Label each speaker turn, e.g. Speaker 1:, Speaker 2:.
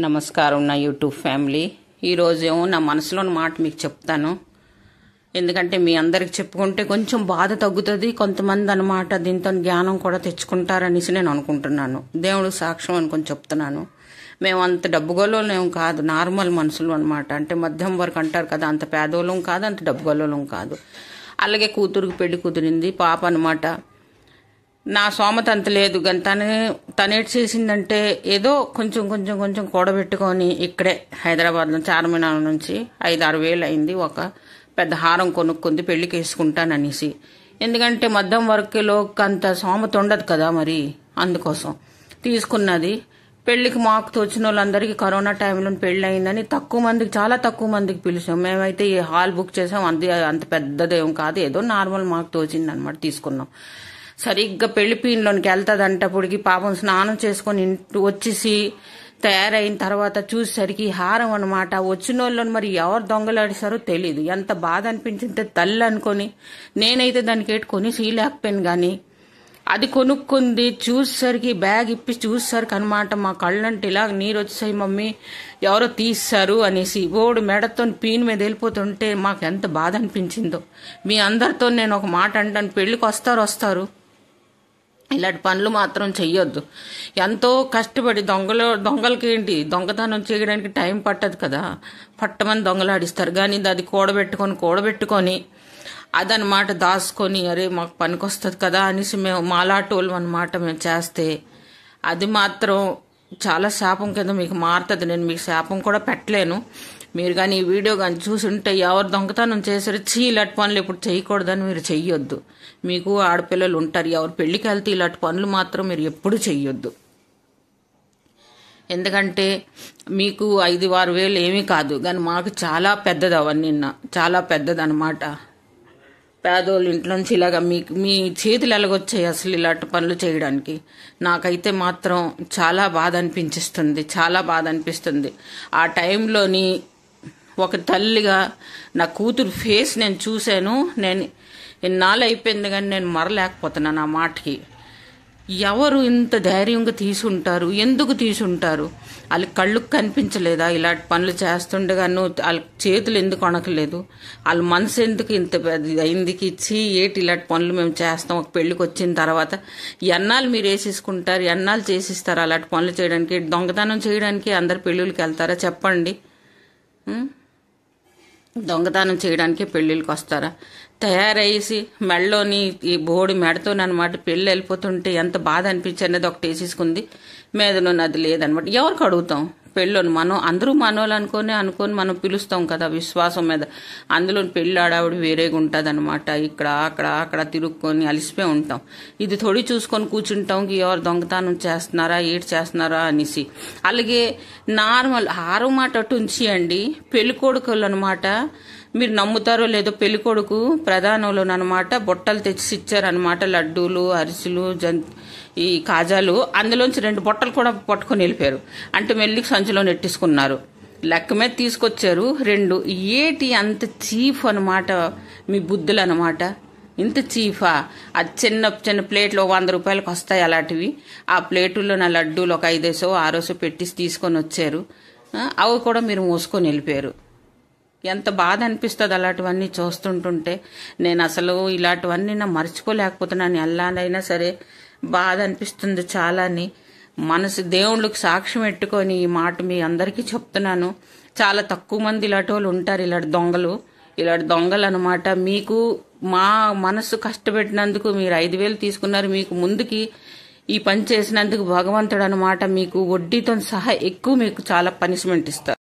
Speaker 1: నమస్కారం నా YouTube family. ఈరోజేమో నా మనసులోని మాట మీకు చెప్తాను. ఎందుకంటే మీ అందరికి చెప్పుకుంటే కొంచెం బాధ తగ్గుతుంది, కొంతమంది అన్నమాట దీంతో జ్ఞానం కూడా తెచ్చుకుంటారనేసి నేను అనుకుంటున్నాను. దేవుడు సాక్ష్యం అనుకొని చెప్తున్నాను. మేము అంత డబ్బుగోళ్ళం కాదు, నార్మల్ మనుషులు అనమాట. అంటే మధ్యం వరకు అంటారు కదా, అంత పేదోళ్ళం కాదు, అంత డబ్బుగోళ్ళం కాదు. అలాగే కూతురుకి పెళ్లి కుదిరింది, పాప అనమాట. నా సోమత అంత లేదు కానీ తనేటి చేసిందంటే ఏదో కొంచెం కొంచెం కొంచెం కూడబెట్టుకొని ఇక్కడే హైదరాబాద్లో చార్మినార్ నుంచి 5-6 వేలు అయింది. ఒక పెద్ద హారం కొనుక్కుంది పెళ్లికి వేసుకుంటాననేసి. ఎందుకంటే మధ్యం వర్క్లో అంత సోమత ఉండదు కదా, మరి అందుకోసం తీసుకున్నది. పెళ్లికి మాకు తోచిన వాళ్ళందరికీ కరోనా టైంలో పెళ్లి అయిందని చాలా తక్కువ మందికి పిలిచాం. మేమైతే ఈ హాల్ బుక్ చేసాం, అంత పెద్దదేం కాదు, ఏదో నార్మల్ మాకు తోచింది అనమాట, తీసుకున్నాం. సరిగ్గా పెళ్లి పీన్లోనికి వెళ్తాదంటప్పటికి పాపం స్నానం చేసుకొని వచ్చేసి తయారైన తర్వాత చూసేసరికి హారం అనమాట. వచ్చిన వాళ్ళని మరి ఎవరు దొంగలాడిసారో తెలీదు. ఎంత బాధ అనిపించింది తల్లి అనుకొని. నేనైతే దానికి కొని సీలేకపోయాను కానీ అది కొనుక్కుంది. చూసేసరికి బ్యాగ్ ఇప్పి చూసేసరికి అనమాట మా కళ్ళంటే ఇలా నీరు వచ్చేసాయి, మమ్మీ ఎవరో తీస్తారు అనేసి. ఓడు మెడతో పీన్ మీద వెళ్ళిపోతుంటే మాకు ఎంత బాధ అనిపించిందో. మీ అందరితో నేను ఒక మాట అంటాను, పెళ్లికి వస్తారు, ఇలాంటి పనులు మాత్రం చెయ్యొద్దు. ఎంతో కష్టపడి దొంగలకి ఏంటి దొంగతనం చేయడానికి టైం పట్టదు కదా, పట్టమని దొంగలాడిస్తారు. కానీ అది కూడబెట్టుకొని అదనమాట దాచుకొని అరే మాకు పనికొస్తుంది కదా అనేసి మేము మాలాటోళ్ళు అనమాట మేము చేస్తే అది మాత్రం చాలా శాపం కింద మీకు మారుతుంది. నేను మీకు శాపం కూడా పెట్టలేను. మీరు కానీ ఈ వీడియో కానీ చూసుంటే ఎవరు దొంగతనం చేసారు, ఇలాంటి పనులు ఇప్పుడు చేయకూడదని మీరు చెయ్యొద్దు. మీకు ఆడపిల్లలు ఉంటారు, ఎవరు పెళ్లికి వెళ్తే ఇలాంటి పనులు మాత్రం మీరు ఎప్పుడు చెయ్యొద్దు. ఎందుకంటే మీకు 5-6 వేలు ఏమీ కాదు, కానీ మాకు చాలా పెద్దది, అవన్నీ చాలా పెద్దది అనమాట. పేదోళ్ళ ఇంట్లో నుంచి ఇలాగా మీ చేతులు ఎలాగొచ్చాయి అసలు ఇలాంటి పనులు చేయడానికి? నాకైతే మాత్రం చాలా బాధ అనిపిస్తుంది. ఆ టైంలోని ఒక తల్లిగా నా కూతురు ఫేస్ నేను చూశాను. నేను ఎన్నాళ్ళు అయిపోయింది కానీ నేను మరలేకపోతున్నాను ఆ మాటకి. ఎవరు ఇంత ధైర్యంగా తీసుంటారు? ఎందుకు తీసుంటారు? వాళ్ళ కళ్ళకు కనిపించలేదా ఇలాంటి పనులు చేస్తుండగాను? వాళ్ళ చేతులు ఎందుకు వణకలేదు? వాళ్ళ మనసు ఎందుకు ఇంత అయిందికి ఇచ్చి ఇలాంటి పనులు మేము చేస్తాం? ఒక పెళ్లికి వచ్చిన తర్వాత ఎన్నాళ్ళు మీరు వేసేసుకుంటారు, ఎన్నాళ్ళు చేసిస్తారు అలాంటి పనులు చేయడానికి? దొంగతనం చేయడానికి అందరు పెళ్ళిళ్ళకి వెళ్తారా చెప్పండి? దొంగతనం చేయడానికి పెళ్ళిళ్ళకి వస్తారా? తయారయ్యేసి మెడలోని ఈ బోడి మెడతోనమాట పెళ్ళి వెళ్ళిపోతుంటే ఎంత బాధ అనిపించనేది ఒకటి వేసేసుకుంది, మీదలోని అది లేదనమాట. ఎవరికి అడుగుతాం? పెళ్ళోని అందరూ మనోళ్ళు అనుకొని మనం పిలుస్తాం కదా విశ్వాసం మీద. అందులో పెళ్ళి ఆడావిడ వేరేగా ఉంటుంది అనమాట. ఇక్కడ అక్కడ తిరుక్కొని అలిసిపోయి ఉంటాం. ఇది తొడి చూసుకొని కూర్చుంటాం ఎవరు దొంగతనం చేస్తున్నారా అనేసి. అలాగే నార్మల్ హారం మాట అటు ఉంచియండి, పెళ్లి కొడుకులు అనమాట. మీరు నమ్ముతారో లేదో, పెళ్లి కొడుకు ప్రధానంలోనమాట బొట్టలు తెచ్చి ఇచ్చారనమాట, లడ్డూలు, అరిసెలు, ఈ కాజాలు. అందులోంచి 2 బొట్టలు కూడా పట్టుకొని వెళ్ళిపోయారు. అంటే మెల్లికి సంచిలో నెట్టేసుకున్నారు. లెక్క మీద తీసుకొచ్చారు 2. అంత చీఫ్ అనమాట మీ బుద్ధులు అనమాట. ఇంత చీఫా? అది చిన్న ప్లేట్లు 100 రూపాయలకు వస్తాయి అలాంటివి. ఆ ప్లేటుల్లో నా లడ్డూలు ఒక 5-6 పెట్టి తీసుకొని వచ్చారు. అవి కూడా మీరు మోసుకొని వెళ్ళిపోయారు. ఎంత బాధ అనిపిస్తుంది అలాంటివన్నీ చూస్తుంటుంటే. నేను అసలు ఇలాంటివన్నీ మర్చిపోలేకపోతున్నాను. ఎలానైనా సరే బాధ అనిపిస్తుంది చాలాని. మనసు దేవుళ్ళకి సాక్ష్యం పెట్టుకొని ఈ మాట మీ అందరికీ చెప్తున్నాను. చాలా తక్కువ మంది ఇలాంటి వాళ్ళు ఉంటారు, ఇలాంటి దొంగలు అనమాట. మీకు మా మనసు కష్టపెట్టినందుకు మీరు 5 వేలు తీసుకున్నారు. మీకు ముందుకి ఈ పని చేసినందుకు భగవంతుడు అనమాట మీకు వడ్డీతో సహా ఎక్కువ మీకు చాలా పనిష్మెంట్ ఇస్తారు.